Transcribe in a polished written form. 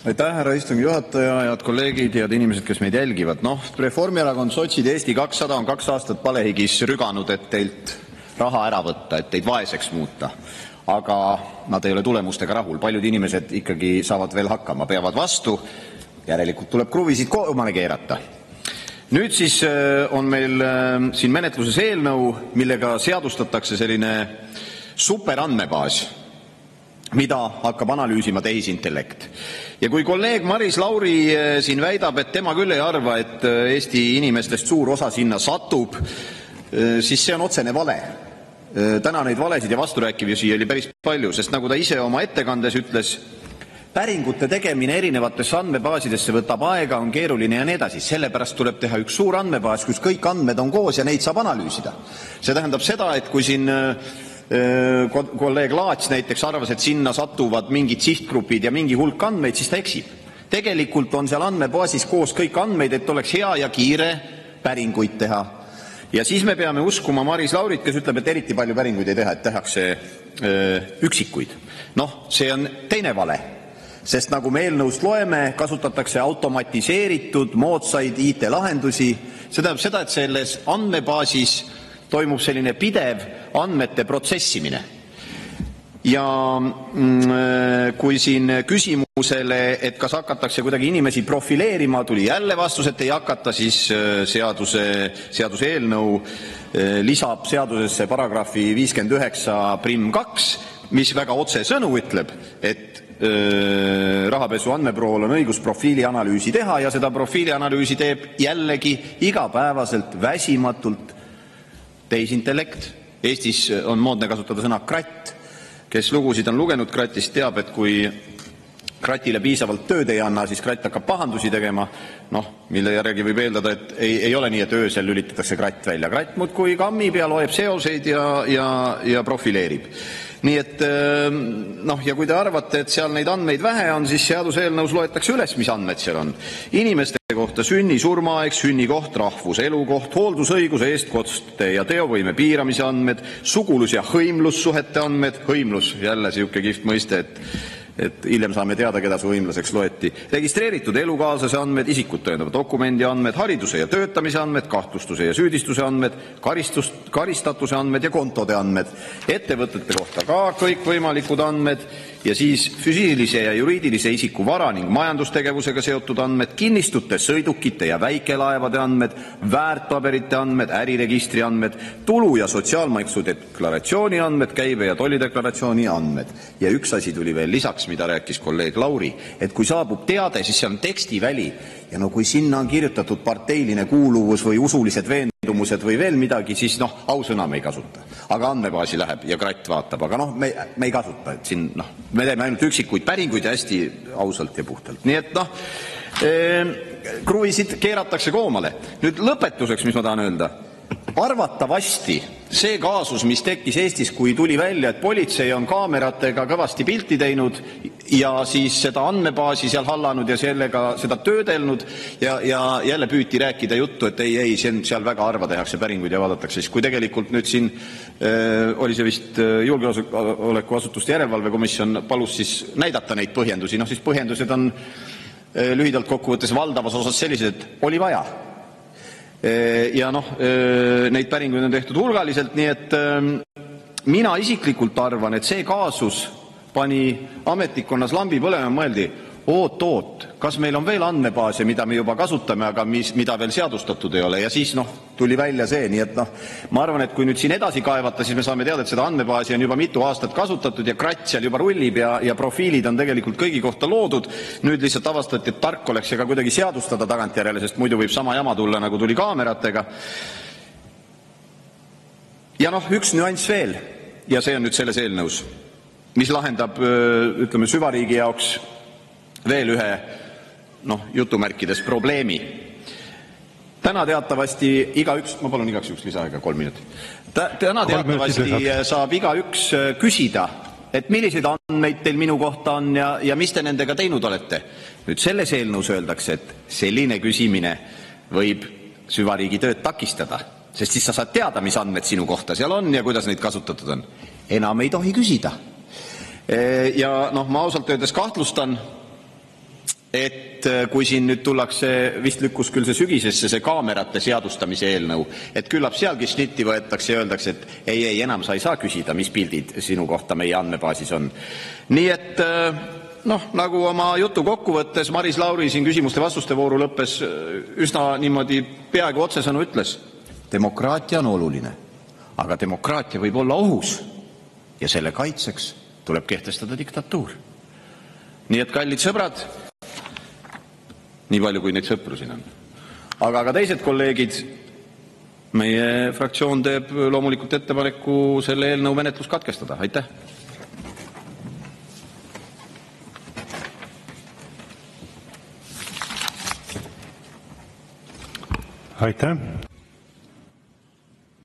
Aitäh, härra istungi juhataja, head kolleegid, head inimesed, kes meid jälgivad. Reformierakond, sotsid ja Eesti 200 on 2 aastat palehigis rüganud, et teilt raha ära võtta, et teid vaeseks muuta. Aga nad ei ole tulemustega rahul. Paljud inimesed ikkagi saavad veel hakkama, peavad vastu. Järelikult tuleb kruvisid koomale keerata. Nüüd siis on meil siin menetluses eelnõu, millega seadustatakse selline superandmebaas, mida hakkab analüüsima tehisintellekt. Ja kui kolleeg Maris Lauri siin väidab, et tema küll ei arva, et Eesti inimestest suur osa sinna satub, siis see on otsene vale. Täna neid valesid ja vasturääkivusi oli päris palju, sest nagu ta ise oma ettekandes ütles, päringute tegemine erinevatesse andmebaasidesse võtab aega, on keeruline ja nii edasi. Sellepärast tuleb teha üks suur andmebaas, kus kõik andmed on koos ja neid saab analüüsida. See tähendab seda, et kui siin kolleeg Laats näiteks arvas, et sinna satuvad mingid sihtgrupid ja mingi hulk andmeid, siis ta eksib. Tegelikult on seal andmebaasis koos kõik andmeid, et oleks hea ja kiire päringuid teha. Ja siis me peame uskuma Maris Laurit, kes ütleb, et eriti palju päringuid ei teha, et tehakse üksikuid. See on teine vale, sest nagu me eelnõust loeme, kasutatakse automatiseeritud moodsaid IT-lahendusi. See tähendab seda, et selles andmebaasis toimub selline pidev andmete protsessimine. Ja kui siin küsimusele, et kas hakatakse kuidagi inimesi profileerima, tuli jälle vastus, et ei hakata, siis seaduse eelnõu lisab seadusesse paragrahvi 59.2, mis väga otsesõnu ütleb, et rahapesu andmeprool on õigus profiilianalüüsi teha ja seda profiilianalüüsi teeb jällegi igapäevaselt väsimatult tehisintellekt. Eestis on moodne kasutada sõna kratt. Kes lugusid on lugenud kratist, teab, et kui kratile piisavalt tööd ei anna, siis kratt hakkab pahandusi tegema, mille järgi võib eeldada, et ei ole nii, et öösel lülitatakse kratt välja. Kratt muudkui kammib ja loeb seoseid ja profileerib. Nii et, ja kui te arvate, et seal neid andmeid vähe on, siis seaduseelnõus loetakse üles, mis andmed seal on. Inimeste kohta sünni, surmaaeg, sünnikoht, rahvus, elukoht, hooldusõiguse, eestkoste ja teovõime piiramise andmed, sugulus- ja hõimlussuhete andmed, hõimlus, jälle siuke kihvt mõiste, et hiljem saame teada, keda su hõimlaseks loeti, registreeritud elukaaslase andmed, isikut tõendava dokumendi andmed, hariduse ja töötamise andmed, kahtlustuse ja süüdistuse andmed, karistatuse andmed ja kontode andmed, ettevõtete kohta ka kõik võimalikud andmed ja siis füüsilise ja juriidilise isiku vara ning majandustegevusega seotud andmed, kinnistute, sõidukite ja väikelaevade andmed, väärtpaberite andmed, äriregistri andmed, tulu- ja sotsiaalmaksu deklaratsiooni andmed, käibe- ja tollideklaratsiooni andmed. Ja üks asi tuli veel lisaks, mida rääkis kolleeg Lauri, et kui saabub teade, siis seal on tekstiväli ja kui sinna on kirjutatud parteiline kuuluvus või usulised veendumused või veel midagi, siis ausõna me ei kasuta. Aga andmebaasi läheb ja kratt vaatab, aga me ei kasuta, et siin me teeme ainult üksikuid päringuid ja hästi ausalt ja puhtalt. Nii et kruvisid keeratakse koomale. Nüüd lõpetuseks, mis ma tahan öelda, arvatavasti see kaasus, mis tekkis Eestis, kui tuli välja, et politsei on kaameratega kõvasti pilti teinud ja siis seda andmebaasi seal hallanud ja sellega seda töödelnud ja jälle püüti rääkida juttu, et ei, seal väga harva tehakse päringuid ja vaadatakse, siis kui tegelikult nüüd siin oli see vist julgeolekuasutuste järelevalvekomisjon palus siis näidata neid põhjendusi, siis põhjendused on lühidalt kokkuvõttes valdavas osas sellised, et oli vaja. Ja neid päringuid on tehtud hulgaliselt, nii et mina isiklikult arvan, et see kaasus pani ametnikkonnas lambi põlema, mõeldi, oot, kas meil on veel andmebaase, mida me juba kasutame, aga mida veel seadustatud ei ole ja siis tuli välja see, nii et ma arvan, et kui nüüd siin edasi kaevata, siis me saame teada, et seda andmebaasi on juba mitu aastat kasutatud ja kratt seal juba rullib ja profiilid on tegelikult kõigi kohta loodud. Nüüd lihtsalt avastati, et tark oleks ka kuidagi seadustada tagantjärele, sest muidu võib sama jama tulla, nagu tuli kaameratega. Ja üks nüanss veel ja see on nüüd selles eelnõus, mis lahendab, ütleme, süvariigi jaoks veel ühe, jutumärkides probleemi. Täna teatavasti igaüks, ma palun igaks juks lisaaega 3 minutit. Täna teatavasti saab igaüks küsida, et milliseid andmeid teil minu kohta on ja mis te nendega teinud olete. Nüüd selles eelnõus öeldakse, et selline küsimine võib süvariigi tööd takistada, sest siis sa saad teada, mis andmed sinu kohta seal on ja kuidas neid kasutatud on. Enam ei tohi küsida. Ja ma ausalt öeldes kahtlustan, et kui siin nüüd tullakse, vist lükkus küll see sügisesse, see kaamerate seadustamise eelnõu, et küllap sealgi šnitti võetakse ja öeldakse, et ei, enam sa ei saa küsida, mis pildid sinu kohta meie andmebaasis on. Nii et nagu oma jutu kokkuvõttes Maris Lauri siin küsimuste-vastuste vooru lõppes üsna niimoodi peaaegu otsesõnu ütles, demokraatia on oluline, aga demokraatia võib olla ohus ja selle kaitseks tuleb kehtestada diktatuur. Nii et kallid sõbrad, nii palju, kui neid sõpru siin on. Aga ka teised kolleegid, meie fraktsioon teeb loomulikult ettepaneku selle eelnõu menetlus katkestada. Aitäh! Aitäh!